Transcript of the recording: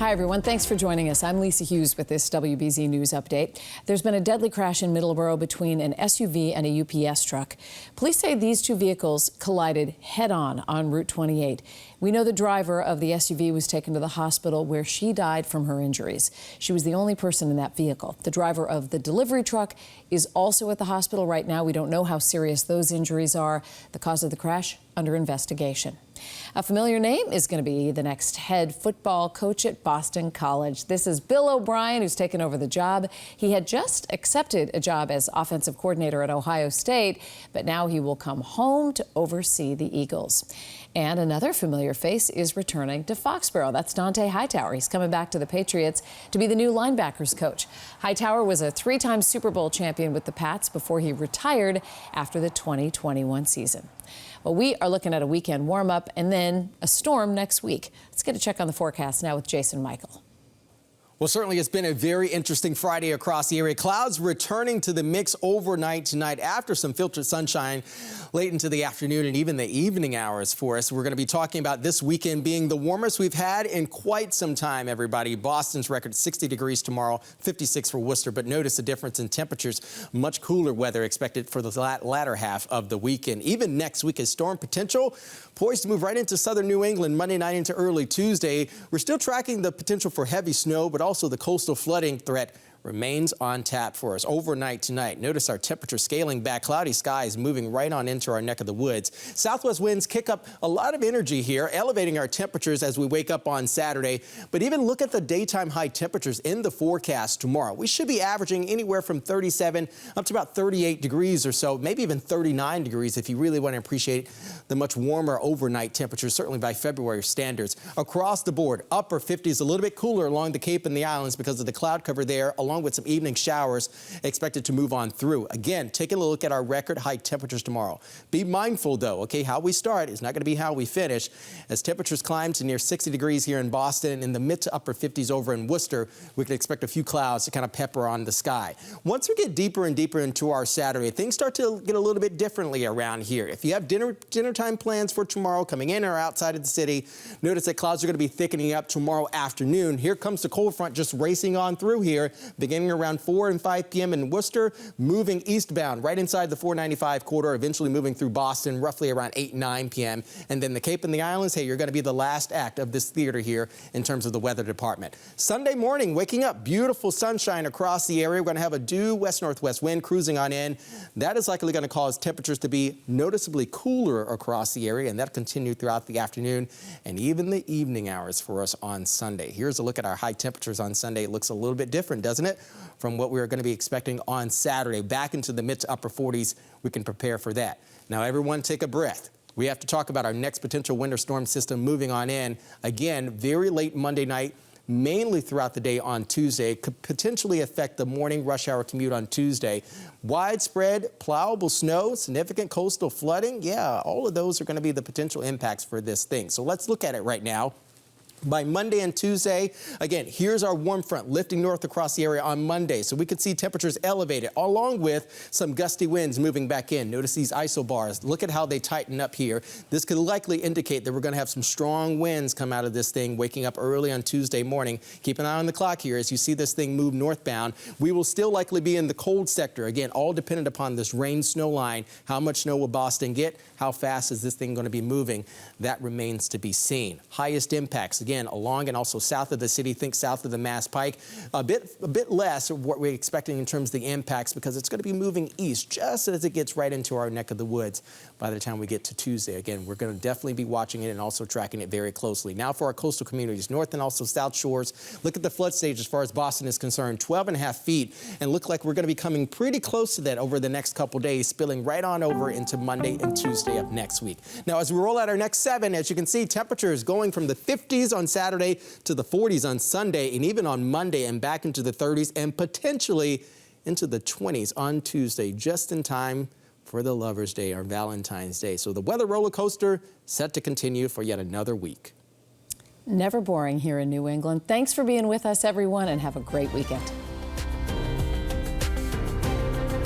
Hi, everyone. Thanks for joining us. I'm Lisa Hughes with this WBZ News update. There's been a deadly crash in Middleborough between an SUV and a UPS truck. Police say these two vehicles collided head-on Route 28. We know the driver of the SUV was taken to the hospital where she died from her injuries. She was the only person in that vehicle. The driver of the delivery truck is also at the hospital right now. We don't know how serious those injuries are. The cause of the crash under investigation. A familiar name is going to be the next head football coach at Boston College. This is Bill O'Brien, who's taken over the job. He had just accepted a job as offensive coordinator at Ohio State, but now he will come home to oversee the Eagles. And another familiar face is returning to Foxborough. That's Dante Hightower. He's coming back to the Patriots to be the new linebackers coach. Hightower was a three-time Super Bowl champion with the Pats before he retired after the 2021 season. Well, we are looking at a weekend warm-up and then a storm next week. Let's get a check on the forecast now with Jason Mikell. Well, certainly it's been a very interesting Friday across the area. Clouds returning to the mix overnight tonight after some filtered sunshine late into the afternoon and even the evening hours for us. We're going to be talking about this weekend being the warmest we've had in quite some time, everybody. Boston's record 60 degrees tomorrow, 56 for Worcester. But notice the difference in temperatures. Much cooler weather expected for the latter half of the weekend. Even next week is storm potential poised to move right into southern New England Monday night into early Tuesday. We're still tracking the potential for heavy snow, but also the coastal flooding threat remains on tap for us overnight tonight. Notice our temperature scaling back. Cloudy skies moving right on into our neck of the woods. Southwest winds kick up a lot of energy here, elevating our temperatures as we wake up on Saturday. But even look at the daytime high temperatures in the forecast tomorrow. We should be averaging anywhere from 37 up to about 38 degrees or so, maybe even 39 degrees if you really want to appreciate the much warmer overnight temperatures, certainly by February standards. Across the board, upper 50s, a little bit cooler along the Cape and the islands because of the cloud cover there, along with some evening showers expected to move on through. Again, taking a look at our record high temperatures tomorrow. Be mindful, though, okay, how we start is not going to be how we finish. As temperatures climb to near 60 degrees here in Boston, in the mid to upper 50s over in Worcester, we can expect a few clouds to kind of pepper on the sky. Once we get deeper and deeper into our Saturday, things start to get a little bit differently around here. If you have dinner time plans for tomorrow coming in or outside of the city, notice that clouds are going to be thickening up tomorrow afternoon. Here comes the cold front just racing on through here, beginning around 4 and 5 p.m. in Worcester, moving eastbound right inside the 495 corridor, eventually moving through Boston roughly around 8, 9 p.m. And then the Cape and the Islands, hey, you're going to be the last act of this theater here in terms of the weather department. Sunday morning, waking up, beautiful sunshine across the area. We're going to have a due west-northwest wind cruising on in. That is likely going to cause temperatures to be noticeably cooler across the area, and that'll continue throughout the afternoon and even the evening hours for us on Sunday. Here's a look at our high temperatures on Sunday. It looks a little bit different, doesn't it, from what we're going to be expecting on Saturday. Back into the mid to upper 40s, we can prepare for that. Now, everyone take a breath. We have to talk about our next potential winter storm system moving on in. Again, very late Monday night, mainly throughout the day on Tuesday, could potentially affect the morning rush hour commute on Tuesday. Widespread plowable snow, significant coastal flooding. Yeah, all of those are going to be the potential impacts for this thing. So let's look at it right now. By Monday and Tuesday, again, here's our warm front lifting north across the area on Monday. So we could see temperatures elevated along with some gusty winds moving back in. Notice these isobars. Look at how they tighten up here. This could likely indicate that we're going to have some strong winds come out of this thing waking up early on Tuesday morning. Keep an eye on the clock here as you see this thing move northbound. We will still likely be in the cold sector. Again, all dependent upon this rain snow line. How much snow will Boston get? How fast is this thing going to be moving? That remains to be seen. Highest impacts, again, along and also south of the city. Think south of the Mass Pike. A bit less of what we're expecting in terms of the impacts because it's going to be moving east just as it gets right into our neck of the woods by the time we get to Tuesday. Again, we're going to definitely be watching it and also tracking it very closely. Now for our coastal communities, north and also south shores. Look at the flood stage as far as Boston is concerned, 12.5 feet, and look like we're going to be coming pretty close to that over the next couple days, spilling right on over into Monday and Tuesday of next week. Now, as we roll out our next 7, as you can see, temperatures going from the 50s on Saturday to the 40s on Sunday and even on Monday and back into the 30s and potentially into the 20s on Tuesday, just in time for the Lover's Day or Valentine's Day. So the weather roller coaster set to continue for yet another week. Never boring here in New England. Thanks for being with us, everyone, and have a great weekend.